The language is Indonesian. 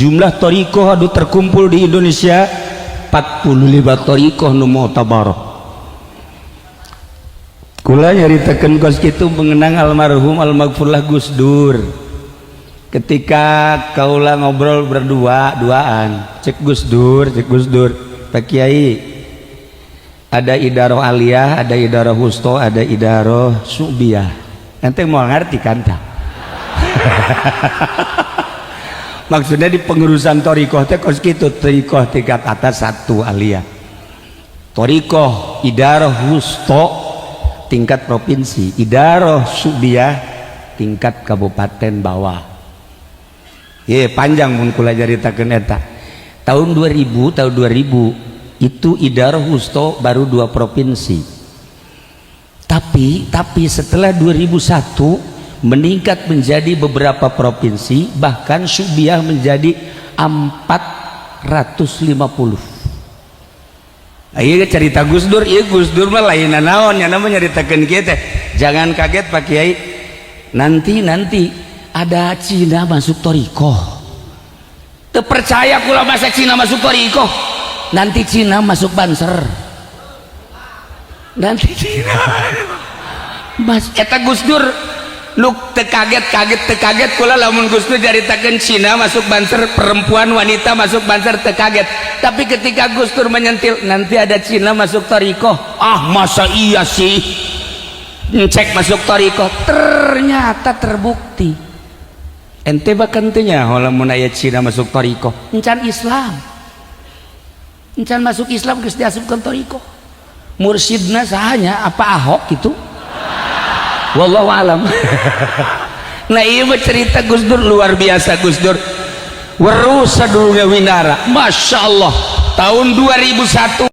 Jumlah thariqah anu terkumpul di Indonesia 45 thariqah nu mu'tabarah. Kula nyaritakeun kos kitu mengenang almarhum almaghfurlah Gus Dur. Ketika kaula ngobrol berdua-duaan, cek Gus Dur, Pak Kiai, ada idaroh aliyah, ada idaroh wusto, ada idaroh su'biyah. Ente mau ngerti kan tak? Maksudnya di pengurusan thariqah teh kos kitu, thariqah tingkat atas 1 aliyah, thariqah idaroh wusto tingkat provinsi, idaroh su'biyah tingkat kabupaten bawah. Ye panjang mun kula caritakeun eta. Tahun 2000 itu idaroh wusto baru 2 provinsi. Tapi setelah 2001 meningkat menjadi beberapa provinsi, bahkan su'biyah menjadi 450. Ayo cerita Gus Dur, iya Gus Dur mah lain naon nya namanya nyaritakeun kieu teh. Jangan kaget Pak Kiai. Nanti ada Cina masuk thariqah. Teu percaya kula masa Cina masuk thariqah. Nanti Cina masuk Banser. Nanti Cina. Mas eta Gus Dur lu teu kaget kula lamun Gus Dur caritakeun Cina masuk Banser, perempuan wanita masuk Banser teu kaget. Tapi ketika Gus Dur menyentil nanti ada Cina masuk thariqah, ah masa iya sih, cek masuk thariqah, ternyata terbukti. Ente bahkan tanya lamun aya Cina masuk thariqah, encan Islam, encan masuk Islam geus diasupkeun thariqah. Mursyidna sahanya apa Ahok gitu? Wallahu alam. Nah iya cerita Gus Dur luar biasa. Gus Dur weruh sadurunge winara, masya Allah, tahun 2001